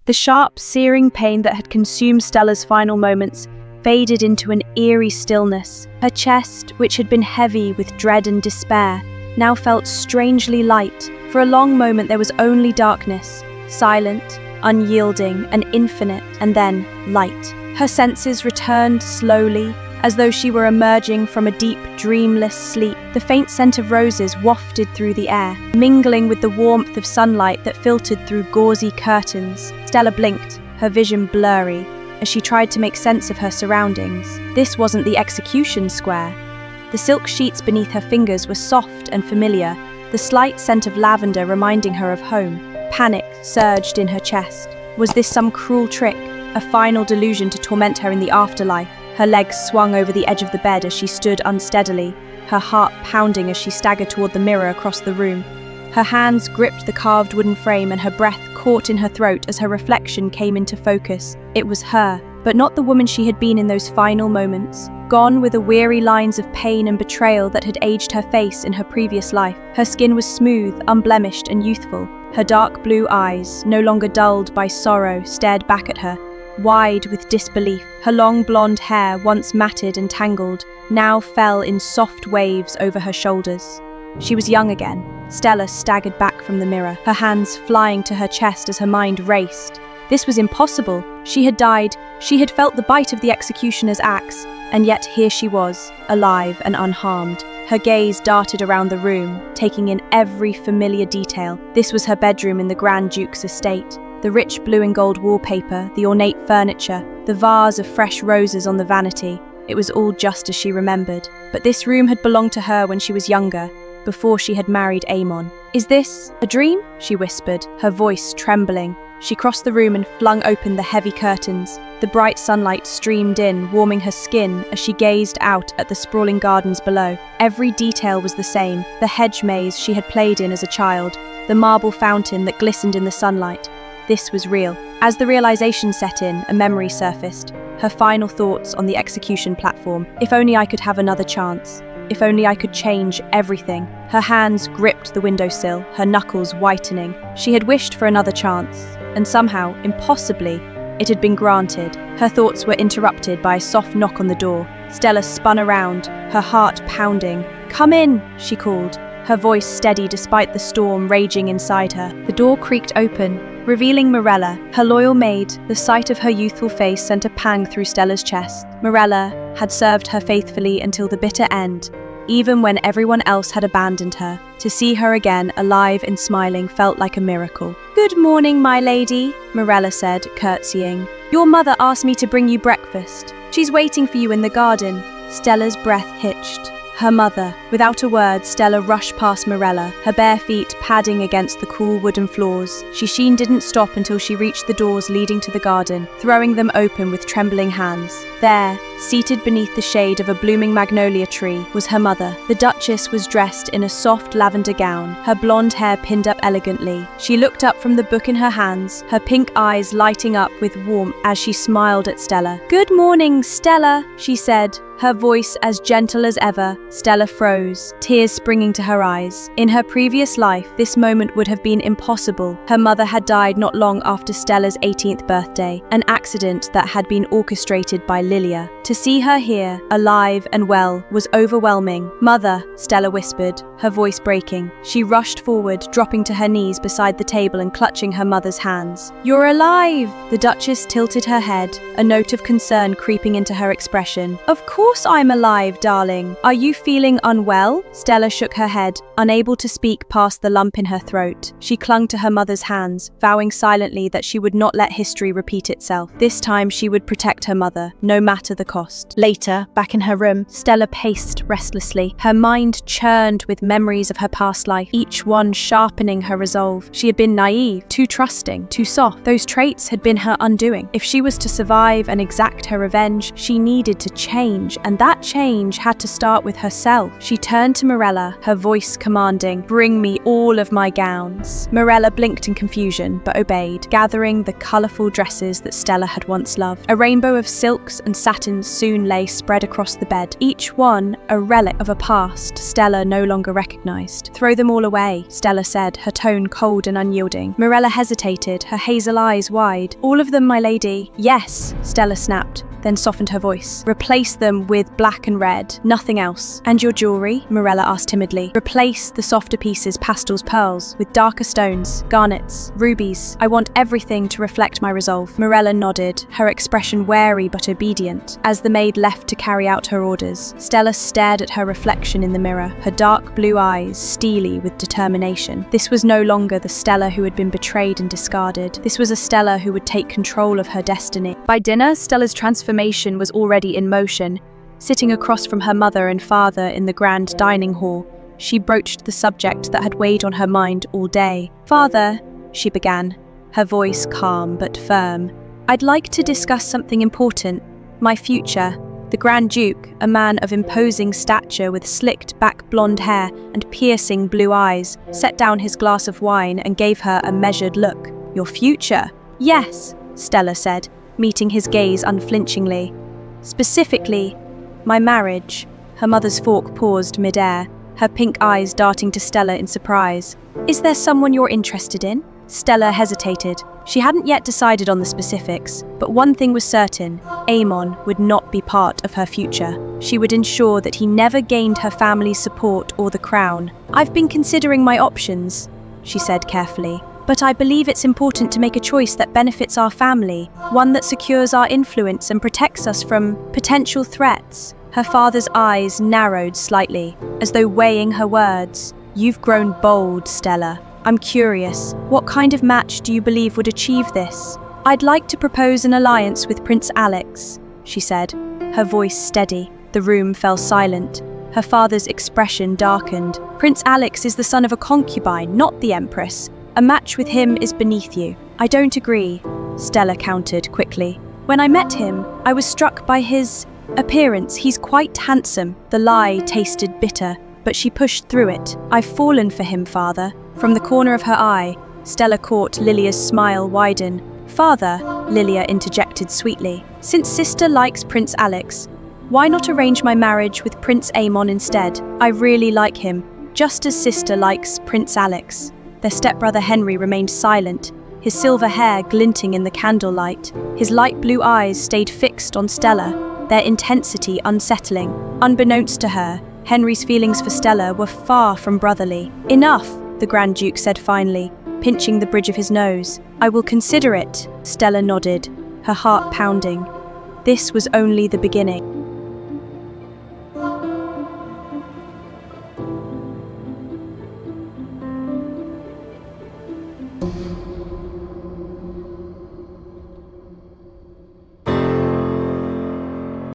The sharp, searing pain that had consumed Stella's final moments faded into an eerie stillness. Her chest, which had been heavy with dread and despair, now felt strangely light. For a long moment there was only darkness, silent, unyielding, and infinite, and then light. Her senses returned slowly, as though she were emerging from a deep, dreamless sleep. The faint scent of roses wafted through the air, mingling with the warmth of sunlight that filtered through gauzy curtains. Stella blinked, her vision blurry, as she tried to make sense of her surroundings. This wasn't the execution square. The silk sheets beneath her fingers were soft and familiar, the slight scent of lavender reminding her of home. Panic surged in her chest. Was this some cruel trick, a final delusion to torment her in the afterlife? Her legs swung over the edge of the bed as she stood unsteadily, her heart pounding as she staggered toward the mirror across the room. Her hands gripped the carved wooden frame and her breath caught in her throat as her reflection came into focus. It was her, but not the woman she had been in those final moments. Gone were the weary lines of pain and betrayal that had aged her face in her previous life. Her skin was smooth, unblemished, and youthful. Her dark blue eyes, no longer dulled by sorrow, stared back at her, wide with disbelief. Her long blonde hair, once matted and tangled, now fell in soft waves over her shoulders. She was young again. Stella staggered back from the mirror, her hands flying to her chest as her mind raced. This was impossible. She had died. She had felt the bite of the executioner's axe, and yet here she was, alive and unharmed. Her gaze darted around the room, taking in every familiar detail. This was her bedroom in the Grand Duke's estate. The rich blue and gold wallpaper, the ornate furniture, the vase of fresh roses on the vanity. It was all just as she remembered. But this room had belonged to her when she was younger, before she had married Amon. "Is this a dream?" she whispered, her voice trembling. She crossed the room and flung open the heavy curtains. The bright sunlight streamed in, warming her skin as she gazed out at the sprawling gardens below. Every detail was the same: the hedge maze she had played in as a child, the marble fountain that glistened in the sunlight. This was real. As the realization set in, a memory surfaced, her final thoughts on the execution platform. If only I could have another chance. If only I could change everything. Her hands gripped the windowsill, her knuckles whitening. She had wished for another chance, and somehow, impossibly, it had been granted. Her thoughts were interrupted by a soft knock on the door. Stella spun around, her heart pounding. "Come in," she called, her voice steady despite the storm raging inside her. The door creaked open, revealing Morella, her loyal maid. The sight of her youthful face sent a pang through Stella's chest. Morella had served her faithfully until the bitter end, even when everyone else had abandoned her. To see her again, alive and smiling, felt like a miracle. "Good morning, my lady," Morella said, curtsying. "Your mother asked me to bring you breakfast. She's waiting for you in the garden." Stella's breath hitched. Her mother. Without a word, Stella rushed past Morella, her bare feet padding against the cool wooden floors. She didn't stop until she reached the doors leading to the garden, throwing them open with trembling hands. There, seated beneath the shade of a blooming magnolia tree, was her mother. The Duchess was dressed in a soft lavender gown, her blonde hair pinned up elegantly. She looked up from the book in her hands, her pink eyes lighting up with warmth as she smiled at Stella. "Good morning, Stella," she said, her voice as gentle as ever. Stella froze, tears springing to her eyes. In her previous life, this moment would have been impossible. Her mother had died not long after Stella's 18th birthday, an accident that had been orchestrated by Lilia. To see her here, alive and well, was overwhelming. "Mother," Stella whispered, her voice breaking. She rushed forward, dropping to her knees beside the table and clutching her mother's hands. "You're alive!" The Duchess tilted her head, a note of concern creeping into her expression. "Of course I'm alive, darling. Are you feeling unwell?" Stella shook her head, unable to speak past the lump in her throat. She clung to her mother's hands, vowing silently that she would not let history repeat itself. This time she would protect her mother, no matter the cost. Later, back in her room, Stella paced restlessly. Her mind churned with memories of her past life, each one sharpening her resolve. She had been naive, too trusting, too soft. Those traits had been her undoing. If she was to survive and exact her revenge, she needed to change, and that change had to start with herself. She turned to Morella, her voice commanding, "Bring me all of my gowns." Morella blinked in confusion, but obeyed, gathering the colourful dresses that Stella had once loved. A rainbow of silks and satins soon lay spread across the bed, each one a relic of a past Stella no longer recognized. "Throw them all away," Stella said, her tone cold and unyielding. Mirella hesitated, her hazel eyes wide. "All of them, my lady." "Yes," Stella snapped, then softened her voice. "Replace them with black and red, nothing else." "And your jewelry?" Mirella asked timidly. "Replace the softer pieces, pastels, pearls, with darker stones, garnets, rubies. I want everything to reflect my resolve." Mirella nodded, her expression wary but obedient. As the maid left to carry out her orders, Stella stared at her reflection in the mirror, her dark blue eyes steely with determination. This was no longer the Stella who had been betrayed and discarded. This was a Stella who would take control of her destiny. By dinner, Stella's transformation was already in motion. Sitting across from her mother and father in the grand dining hall, she broached the subject that had weighed on her mind all day. "Father," she began, her voice calm but firm, "I'd like to discuss something important, my future." The Grand Duke, a man of imposing stature with slicked back blonde hair and piercing blue eyes, set down his glass of wine and gave her a measured look. "Your future?" "Yes," Stella said, meeting his gaze unflinchingly. "Specifically, my marriage." Her mother's fork paused mid-air, her pink eyes darting to Stella in surprise. "Is there someone you're interested in?" Stella hesitated. She hadn't yet decided on the specifics, but one thing was certain: Aemon would not be part of her future. She would ensure that he never gained her family's support or the crown. "I've been considering my options," she said carefully. "But I believe it's important to make a choice that benefits our family, one that secures our influence and protects us from potential threats." Her father's eyes narrowed slightly, as though weighing her words. "You've grown bold, Stella. I'm curious, what kind of match do you believe would achieve this?" "I'd like to propose an alliance with Prince Alex," she said, her voice steady. The room fell silent. Her father's expression darkened. "Prince Alex is the son of a concubine, not the Empress. A match with him is beneath you." "I don't agree," Stella countered quickly. "When I met him, I was struck by his appearance. He's quite handsome." The lie tasted bitter, but she pushed through it. "I've fallen for him, father." From the corner of her eye, Stella caught Lilia's smile widen. "Father," Lilia interjected sweetly, "since sister likes Prince Alex, why not arrange my marriage with Prince Aemon instead? I really like him, just as sister likes Prince Alex." Their stepbrother Henry remained silent, his silver hair glinting in the candlelight. His light blue eyes stayed fixed on Stella, their intensity unsettling. Unbeknownst to her, Henry's feelings for Stella were far from brotherly. "Enough," the Grand Duke said finally, pinching the bridge of his nose. "I will consider it." Stella nodded, her heart pounding. This was only the beginning.